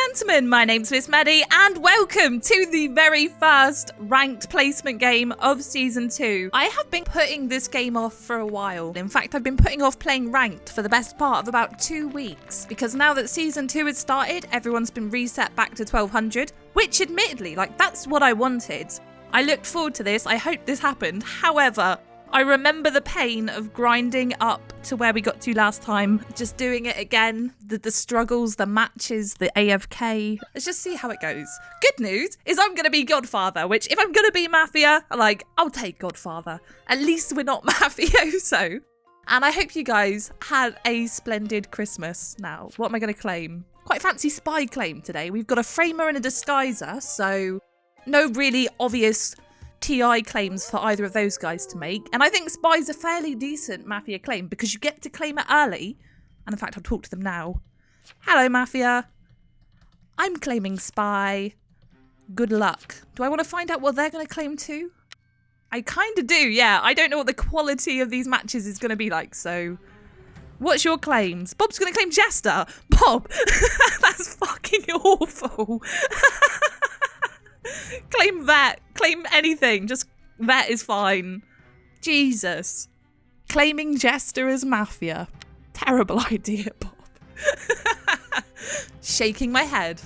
gentlemen, my name's Miss Medi, and welcome to the very first ranked placement game of Season 2. I have been putting this game off for a while. In fact, I've been putting off playing ranked for the best part of about 2 weeks, because now that Season 2 has started, everyone's been reset back to 1200, which admittedly, that's what I wanted. I looked forward to this, I hoped this happened. However, I remember the pain of grinding up to where we got to last time, just doing it again, the struggles, the matches, the AFK. Let's just see how it goes. Good news is I'm going to be Godfather, which if I'm going to be Mafia, I'll take Godfather. At least we're not Mafioso. And I hope you guys had a splendid Christmas. Now, what am I going to claim? Quite fancy spy claim today. We've got a framer and a disguiser, so no really obvious TI claims for either of those guys to make, and I think Spy's a fairly decent Mafia claim because you get to claim it early, and in fact I'll talk to them now. Hello Mafia, I'm claiming Spy. Good luck. Do I want to find out what they're going to claim too? I kind of do, yeah. I don't know what the quality of these matches is going to be like, so what's your claims? Bob's going to claim Jester. Bob, that's fucking awful. Claim vet. Claim anything. Just vet is fine. Jesus. Claiming Jester as Mafia. Terrible idea, Bob. Shaking my head.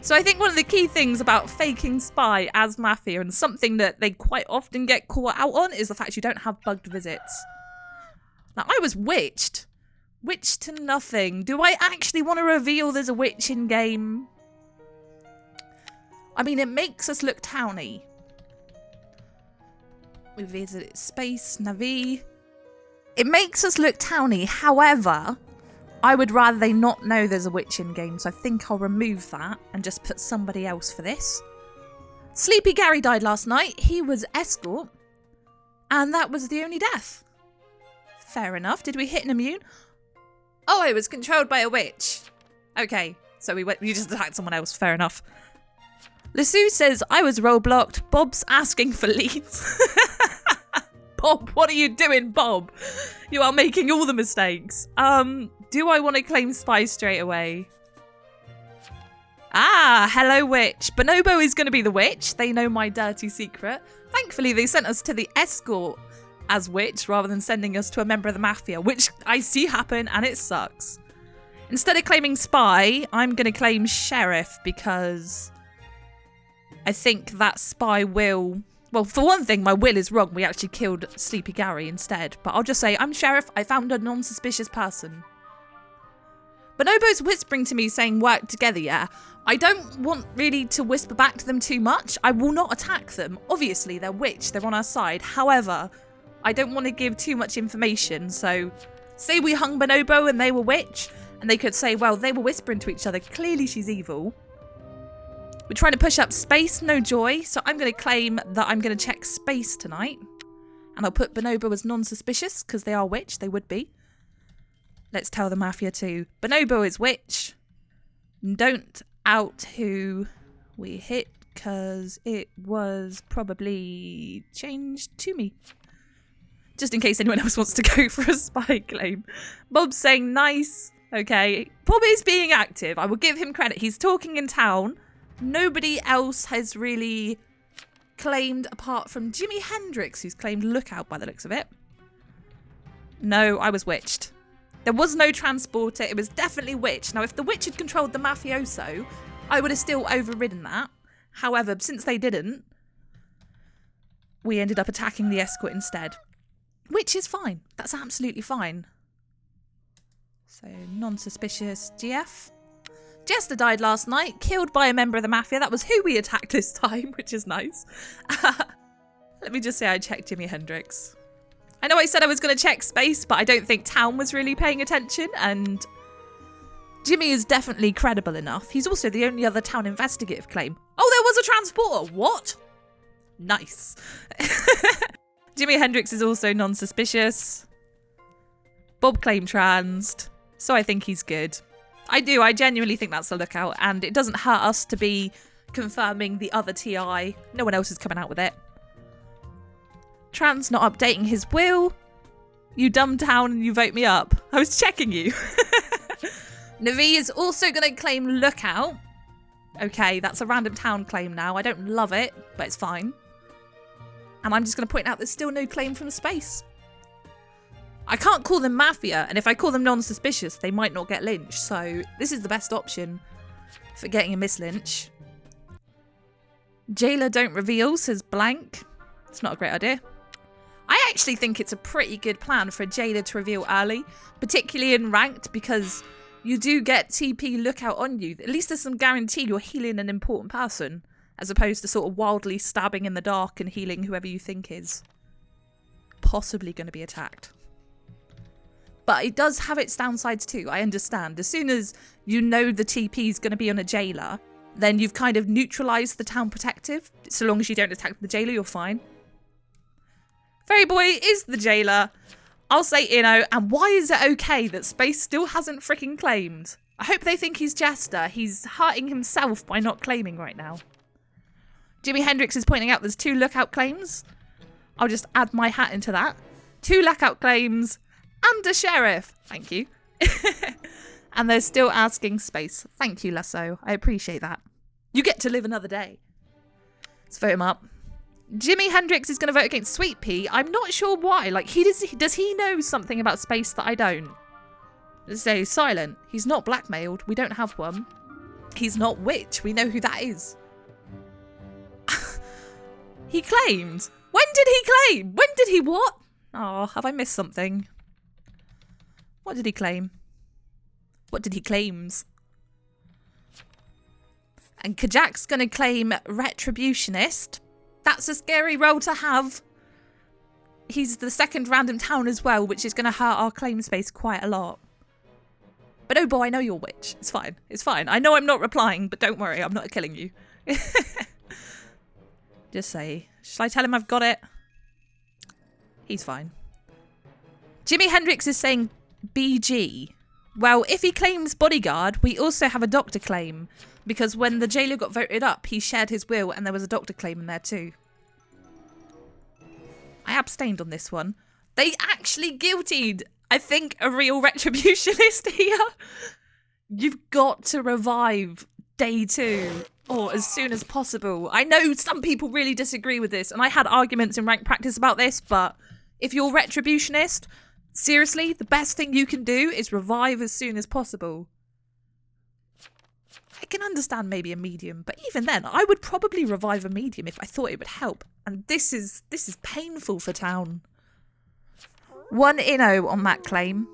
So I think one of the key things about faking Spy as Mafia, and something that they quite often get caught out on, is the fact you don't have bugged visits. Now, I was witched. Witched to nothing. Do I actually want to reveal there's a witch in game? I mean, it makes us look towny. We visited Space, Navi. It makes us look towny. However, I would rather they not know there's a witch in game, so I think I'll remove that and just put somebody else for this. Sleepy Gary died last night. He was escort, and that was the only death. Fair enough. Did we hit an immune? Oh, it was controlled by a witch. Okay, so we just attacked someone else. Fair enough. Lassou says, I was roll-blocked. Bob's asking for leads. Bob, what are you doing, Bob? You are making all the mistakes. Do I want to claim Spy straight away? Ah, hello, witch. Bonobo is going to be the witch. They know my dirty secret. Thankfully, they sent us to the escort as witch rather than sending us to a member of the Mafia, which I see happen, and it sucks. Instead of claiming Spy, I'm going to claim Sheriff because I think that Spy will... Well, for one thing, my will is wrong. We actually killed Sleepy Gary instead. But I'll just say, I'm Sheriff. I found a non-suspicious person. Bonobo's whispering to me saying work together, yeah? I don't want really to whisper back to them too much. I will not attack them. Obviously, they're witch. They're on our side. However, I don't want to give too much information. So, say we hung Bonobo and they were witch. And they could say, well, they were whispering to each other. Clearly, she's evil. We're trying to push up Space, no joy, so I'm going to claim that I'm going to check Space tonight. And I'll put Bonobo as non-suspicious, because they are witch, they would be. Let's tell the Mafia too. Bonobo is witch. Don't out who we hit, because it was probably changed to me. Just in case anyone else wants to go for a spy claim. Bob's saying nice. Okay, Bob is being active. I will give him credit. He's talking in town. Nobody else has really claimed apart from Jimi Hendrix, who's claimed Lookout by the looks of it. No, I was witched. There was no transporter. It was definitely witch. Now, if the witch had controlled the mafioso, I would have still overridden that. However, since they didn't, we ended up attacking the escort instead. Which is fine. That's absolutely fine. So, non-suspicious GF. Jester died last night, killed by a member of the Mafia. That was who we attacked this time, which is nice. Let me just say I checked Jimi Hendrix. I know I said I was going to check Space, but I don't think Town was really paying attention, and Jimmy is definitely credible enough. He's also the only other Town investigative claim. Oh, there was a transporter! What? Nice. Jimi Hendrix is also non-suspicious. Bob claimed transed, so I think he's good. I do. I genuinely think that's a lookout, and it doesn't hurt us to be confirming the other TI. No one else is coming out with it. Trans not updating his will. You dumb town and you vote me up. I was checking you. Navi is also going to claim lookout. Okay, that's a random town claim now. I don't love it, but it's fine. And I'm just going to point out there's still no claim from space. I can't call them Mafia, and if I call them non-suspicious, they might not get lynched. So this is the best option for getting a mislynch. Jailer don't reveal, says blank. It's not a great idea. I actually think it's a pretty good plan for a jailer to reveal early, particularly in ranked, because you do get TP lookout on you. At least there's some guarantee you're healing an important person, as opposed to sort of wildly stabbing in the dark and healing whoever you think is possibly going to be attacked. But it does have its downsides too, I understand. As soon as you know the TP is going to be on a jailer, then you've kind of neutralised the town protective. So long as you don't attack the jailer, you're fine. Fairy Boy is the jailer. I'll say Inno. And why is it okay that Space still hasn't freaking claimed? I hope they think he's Jester. He's hurting himself by not claiming right now. Jimi Hendrix is pointing out there's 2 lookout claims. I'll just add my hat into that. 2 lookout claims and a sheriff. Thank you. And they're still asking Space. Thank you, Lasso. I appreciate that. You get to live another day. Let's vote him up. Jimi Hendrix is going to vote against Sweet Pea. I'm not sure why. Like, does he know something about Space that I don't? Let's say silent. He's not blackmailed. We don't have one. He's not witch. We know who that is. He claimed. When did he claim? When did he what? Oh, have I missed something? What did he claim? What did he claims? And Kajak's going to claim Retributionist. That's a scary role to have. He's the second random town as well, which is going to hurt our claim space quite a lot. But oh boy, I know you're witch. It's fine. It's fine. I know I'm not replying, but don't worry. I'm not killing you. Just say, shall I tell him I've got it? He's fine. Jimi Hendrix is saying BG. Well, if he claims bodyguard, we also have a doctor claim. Because when the jailer got voted up, he shared his will and there was a doctor claim in there too. I abstained on this one. They actually guiltied, I think, a real retributionist here. You've got to revive day 2. Or as soon as possible. I know some people really disagree with this, and I had arguments in ranked practice about this, but if you're retributionist, seriously, the best thing you can do is revive as soon as possible. I can understand maybe a medium, but even then, I would probably revive a medium if I thought it would help. And this is painful for town. 1 Inno on that claim.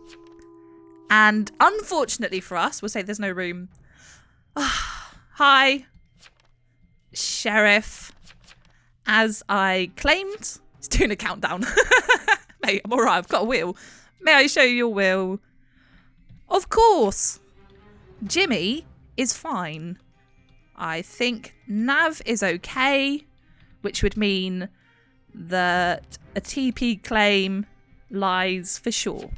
And unfortunately for us, we'll say there's no room. Hi, Sheriff. As I claimed, he's doing a countdown. Mate, I'm alright, I've got a will. May I show you your will? Of course. Jimmy is fine. I think Nav is okay, which would mean that a TP claim lies for sure.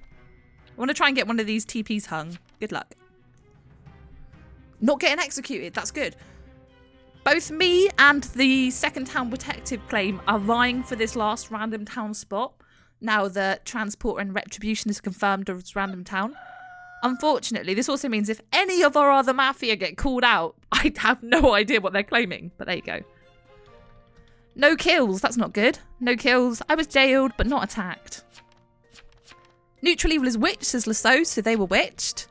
I want to try and get one of these TPs hung. Good luck. Not getting executed, that's good. Both me and the second town protective claim are vying for this last random town spot. Now that transport and retribution is confirmed as random town. Unfortunately, this also means if any of our other Mafia get called out, I have no idea what they're claiming. But there you go. No kills, that's not good. No kills. I was jailed, but not attacked. Neutral evil is witch, says Lasso, so they were witched.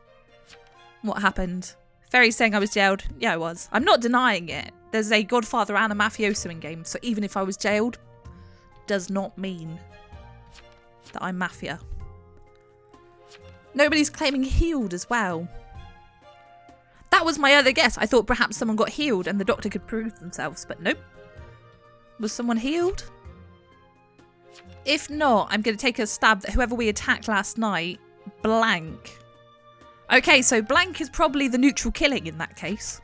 What happened? Fairy's saying I was jailed. Yeah, I was. I'm not denying it. There's a Godfather and a Mafioso in game, so even if I was jailed, does not mean that I'm Mafia. Nobody's claiming healed as well. That was my other guess. I thought perhaps someone got healed and the doctor could prove themselves, but nope. Was someone healed? If not, I'm going to take a stab at whoever we attacked last night. Blank. Okay, so Blank is probably the neutral killing in that case.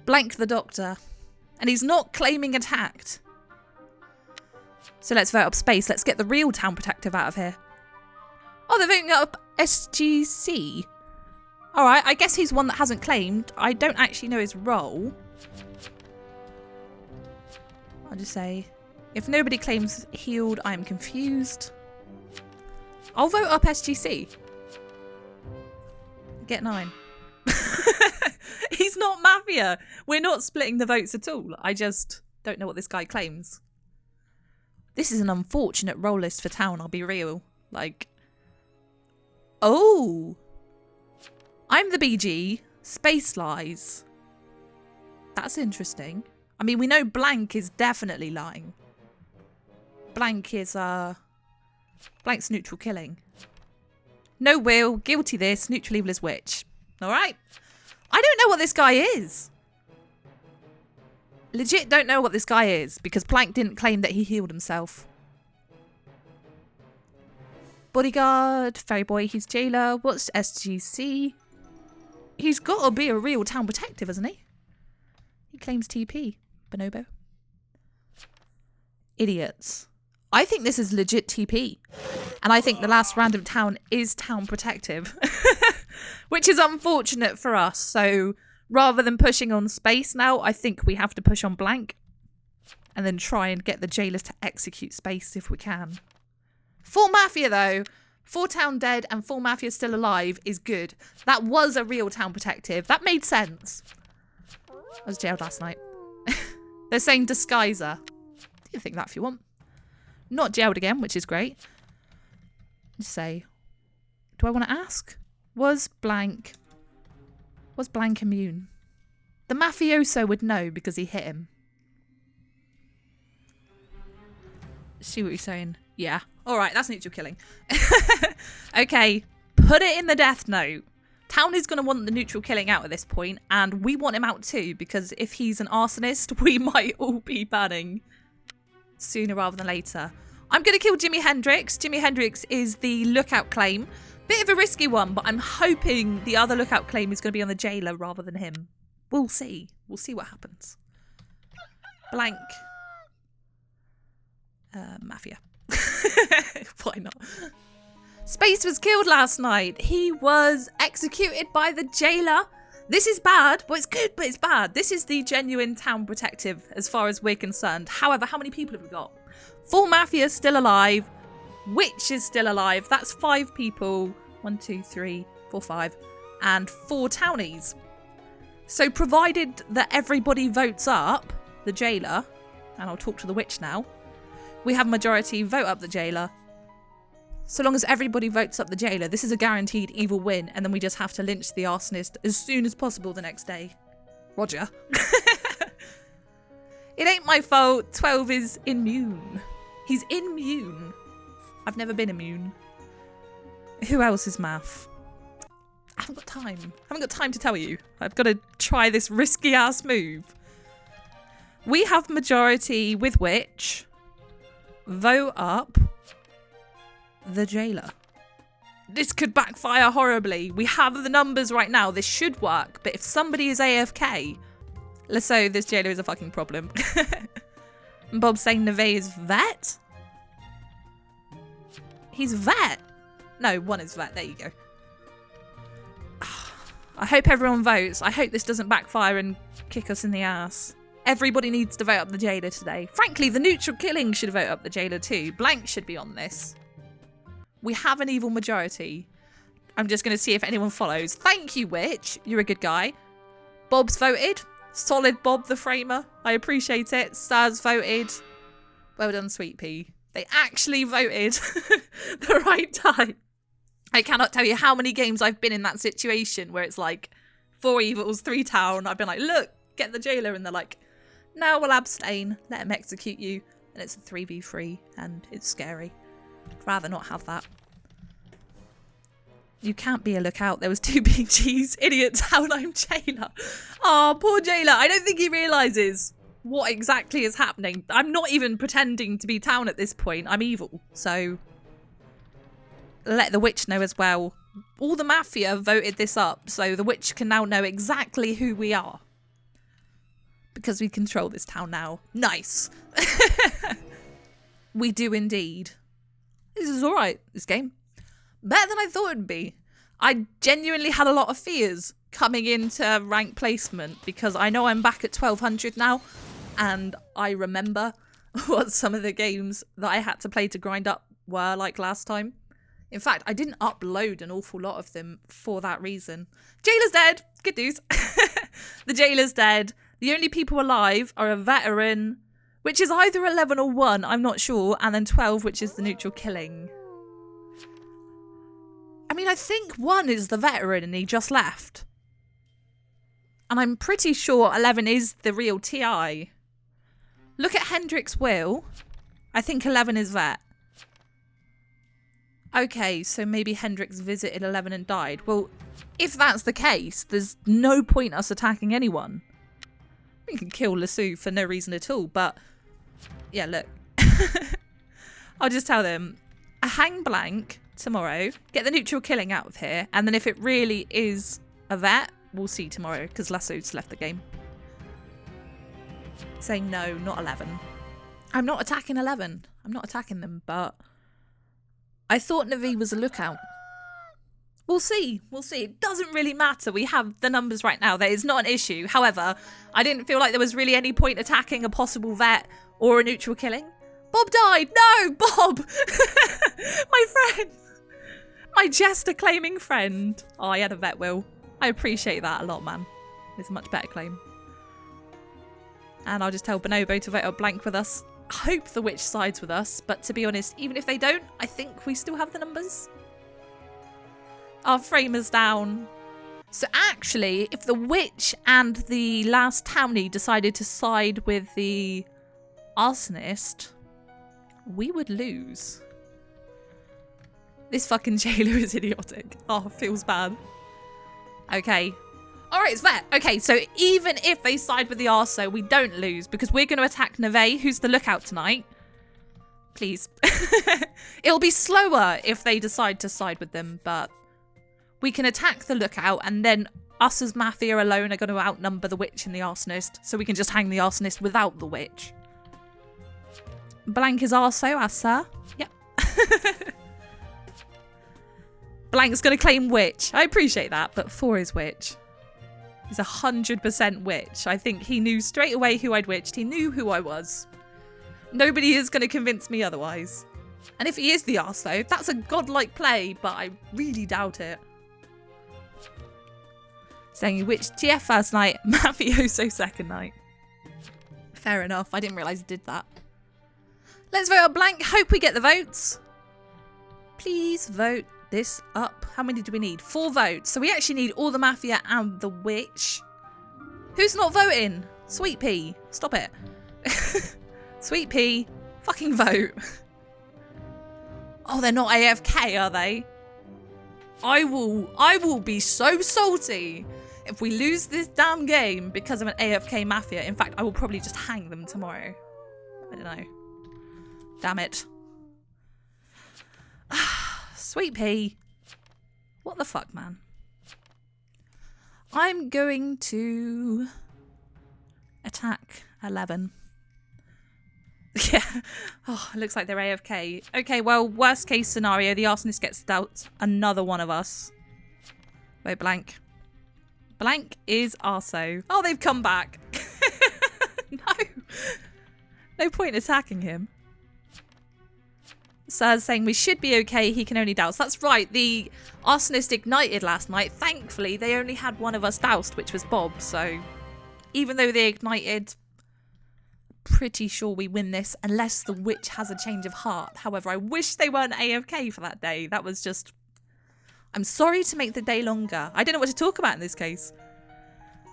Blank the doctor. And he's not claiming attacked. So let's vote up space. Let's get the real town protective out of here. Oh, they're voting up SGC. Alright, I guess he's one that hasn't claimed. I don't actually know his role. I'll just say, if nobody claims healed, I am confused. I'll vote up SGC. Get 9. He's not Mafia. We're not splitting the votes at all. I just don't know what this guy claims. This is an unfortunate roll list for Town, I'll be real. Like, oh, I'm the BG. Space lies. That's interesting. I mean, we know Blank is definitely lying. Blank is, Blank's neutral killing. No will, guilty this, neutral evil is witch. All right. I don't know what this guy is. Legit don't know what this guy is because Blank didn't claim that he healed himself. Bodyguard, Fairy Boy, he's jailer. What's SGC? He's got to be a real town protective, hasn't he? He claims TP. Bonobo. Idiots. I think this is legit TP. And I think the last random town is town protective. Which is unfortunate for us. So rather than pushing on space now, I think we have to push on Blank. And then try and get the jailers to execute space if we can. Full Mafia though. 4 town dead and 4 Mafia still alive is good. That was a real town protective. That made sense. I was jailed last night. They're saying disguiser. You can think that if you want. Not jailed again, which is great. Just say, do I want to ask? Was Blank immune? The mafioso would know because he hit him. See what you're saying? Yeah. All right, that's neutral killing. Okay, put it in the death note. Town is going to want the neutral killing out at this point, and we want him out too, because if he's an arsonist, we might all be banning sooner rather than later. I'm going to kill Jimi Hendrix. Jimi Hendrix is the lookout claim. Bit of a risky one, but I'm hoping the other lookout claim is going to be on the jailer rather than him. We'll see. We'll see what happens. Blank. Mafia. Why not? Space was killed last night. He was executed by the jailer. This is bad, but it's good, but it's bad. This is the genuine town protective as far as we're concerned. However, how many people have we got? 4 Mafia still alive. Witch is still alive. That's 5 people. 1, 2, 3, 4, 5. And 4 townies. So provided that everybody votes up the jailer, and I'll talk to the witch now, we have majority vote up the jailer. So long as everybody votes up the jailer, this is a guaranteed evil win, and then we just have to lynch the arsonist as soon as possible the next day. Roger. It ain't my fault. 12 is immune. He's immune. I've never been immune. Who else is Math? I haven't got time. I haven't got time to tell you. I've got to try this risky ass move. We have majority with Witch. Vote up the jailer. This could backfire horribly. We have the numbers right now. This should work. But if somebody is AFK, let's say this jailer is a fucking problem. Bob's saying Neve is vet? He's vet. No, 1 is vet. There you go. I hope everyone votes. I hope this doesn't backfire and kick us in the ass. Everybody needs to vote up the jailer today. Frankly, the neutral killing should vote up the jailer too. Blank should be on this. We have an evil majority. I'm just going to see if anyone follows. Thank you, Witch. You're a good guy. Bob's voted. Solid Bob the Framer. I appreciate it. Stars voted. Well done, Sweet Pea. They actually voted the right time. I cannot tell you how many games I've been in that situation where it's like 4 evils, 3 town. I've been like, look, get the jailer. And they're like, no, we'll abstain. Let him execute you. And it's a 3v3 and it's scary. I'd rather not have that. You can't be a lookout. There was 2 BGs. Idiot town, I'm jailer. Oh, poor jailer. I don't think he realises what exactly is happening. I'm not even pretending to be town at this point. I'm evil. So let the witch know as well. All the mafia voted this up. So the witch can now know exactly who we are. Because we control this town now. Nice. We do indeed. This is alright, this game. Better than I thought it'd be. I genuinely had a lot of fears coming into rank placement because I know I'm back at 1200 now and I remember what some of the games that I had to play to grind up were like last time. In fact, I didn't upload an awful lot of them for that reason. Jailer's dead. Good news. The jailer's dead. The only people alive are a veteran, which is either 11 or 1, I'm not sure, and then 12, which is the neutral killing. I mean, I think 1 is the veteran and he just left. And I'm pretty sure 11 is the real TI. Look at Hendrik's will. I think 11 is vet. Okay, so maybe Hendrik's visited 11 and died. Well, if that's the case, there's no point us attacking anyone. We can kill Lasso for no reason at all, but... Yeah, look. I'll just tell them, hang blank tomorrow, get the neutral killing out of here, and then if it really is a vet, we'll see tomorrow, because Lasso's left the game. Saying no, not 11. I'm not attacking 11. I'm not attacking them, but I thought Navi was a lookout. We'll see. We'll see. It doesn't really matter. We have the numbers right now. That is not an issue. However, I didn't feel like there was really any point attacking a possible vet or a neutral killing. Bob died. No, Bob. My friend. My jester-claiming friend. Oh, I had a vet will. I appreciate that a lot, man. It's a much better claim. And I'll just tell Bonobo to vote a blank with us. I hope the witch sides with us, but to be honest, even if they don't, I think we still have the numbers. Our framer's down. So actually, if the witch and the last townie decided to side with the arsonist, we would lose. This fucking jailer is idiotic. Oh, feels bad. Okay. Alright, it's vet. Okay, so even if they side with the Arso, we don't lose because we're going to attack Neve, who's the lookout tonight. Please. It'll be slower if they decide to side with them, but we can attack the lookout and then us as Mafia alone are going to outnumber the witch and the arsonist, so we can just hang the arsonist without the witch. Blank is Arso, as sir. Yep. Blank's going to claim witch. I appreciate that, but 4 is witch. He's 100% witch. I think he knew straight away who I'd witched. He knew who I was. Nobody is going to convince me otherwise. And if he is the arse, though, that's a godlike play, but I really doubt it. Saying he witched TF first night, Mafioso second night. Fair enough. I didn't realise he did that. Let's vote a blank. Hope we get the votes. Please vote this up. How many do we need? 4 votes. So we actually need all the Mafia and the witch. Who's not voting? Sweet Pea. Stop it. Sweet Pea. Fucking vote. Oh, they're not AFK, are they? I will be so salty if we lose this damn game because of an AFK Mafia. In fact, I will probably just hang them tomorrow. I don't know. Damn it. Sweet Pea. What the fuck, man? I'm going to attack 11. Yeah. Oh, it looks like they're AFK. Okay, well, worst case scenario, the arsonist gets dealt another one of us. Vote blank. Blank is Arso. Oh, they've come back. No. No point attacking him. Sir's saying we should be okay, he can only douse. That's right, the arsonist ignited last night. Thankfully, they only had one of us doused, which was Bob. So even though they ignited, pretty sure we win this unless the witch has a change of heart. However, I wish they weren't AFK for that day. That was just... I'm sorry to make the day longer. I don't know what to talk about in this case.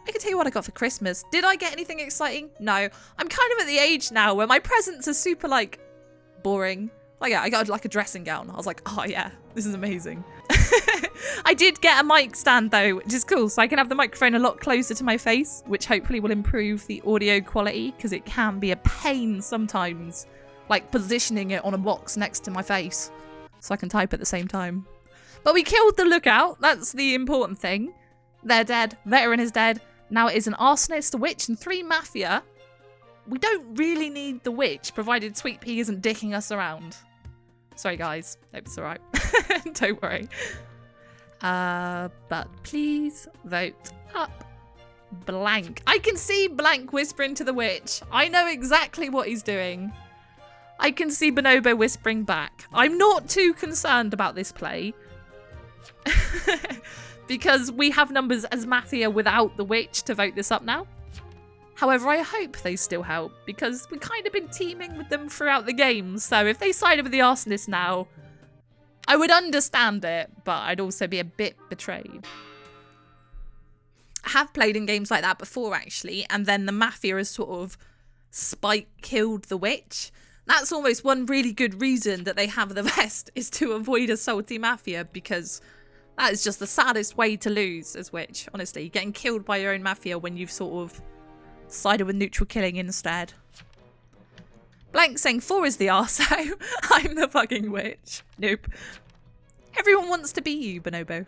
I can tell you what I got for Christmas. Did I get anything exciting? No. I'm kind of at the age now where my presents are super, like, boring. Like, yeah, I got, like, a dressing gown. I was like, oh, yeah, this is amazing. I did get a mic stand, though, which is cool. So I can have the microphone a lot closer to my face, which hopefully will improve the audio quality, because it can be a pain sometimes, like, positioning it on a box next to my face so I can type at the same time. But we killed the lookout. That's the important thing. They're dead. Veteran is dead. Now it is an arsonist, a witch, and 3 Mafia. We don't really need the witch, provided Sweet Pea isn't dicking us around. Sorry, guys. Hope it's all right. Don't worry. But please vote up. Blank. I can see Blank whispering to the witch. I know exactly what he's doing. I can see Bonobo whispering back. I'm not too concerned about this play. Because we have numbers as Mafia without the witch to vote this up now. However, I hope they still help, because we've kind of been teaming with them throughout the game. So if they sided with the Arsonists now, I would understand it, but I'd also be a bit betrayed. I have played in games like that before, actually, and then the Mafia has sort of spike killed the witch. That's almost one really good reason that they have the vest, is to avoid a salty Mafia, because that is just the saddest way to lose as witch, honestly. Getting killed by your own Mafia when you've sort of sided with neutral killing instead. Blank saying 4 is the arso. I'm the fucking witch. Nope. Everyone wants to be you, Bonobo.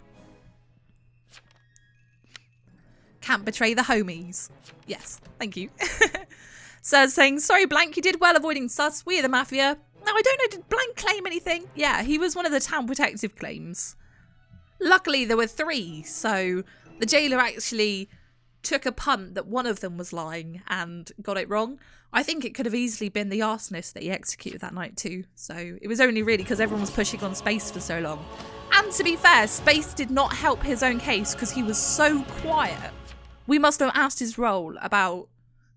Can't betray the homies. Yes, thank you. So saying, sorry Blank, you did well avoiding sus. We are the Mafia. No, I don't know, did Blank claim anything? Yeah, he was one of the town protective claims. Luckily there were 3, so the jailer actually took a punt that one of them was lying and got it wrong. I think it could have easily been the arsonist that he executed that night too. So it was only really because everyone was pushing on Space for so long. And to be fair, Space did not help his own case because he was so quiet. We must have asked his role about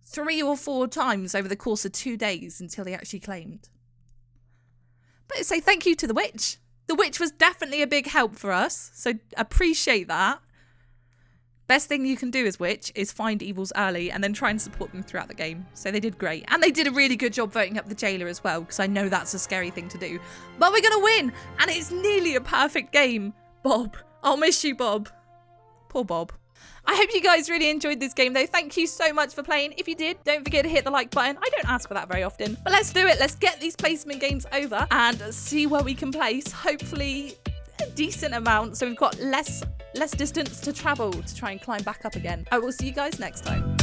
3 or 4 times over the course of 2 days until he actually claimed. But say thank you to the witch. The witch was definitely a big help for us, so appreciate that. Best thing you can do as witch is find evils early and then try and support them throughout the game. So they did great. And they did a really good job voting up the jailer as well, because I know that's a scary thing to do. But we're going to win, and it's nearly a perfect game. Bob. I'll miss you, Bob. Poor Bob. I hope you guys really enjoyed this game though. Thank you so much for playing. If you did, don't forget to hit the like button. I don't ask for that very often, but let's do it. Let's get these placement games over and see where we can place. Hopefully a decent amount, so we've got less distance to travel to try and climb back up again. I will see you guys next time.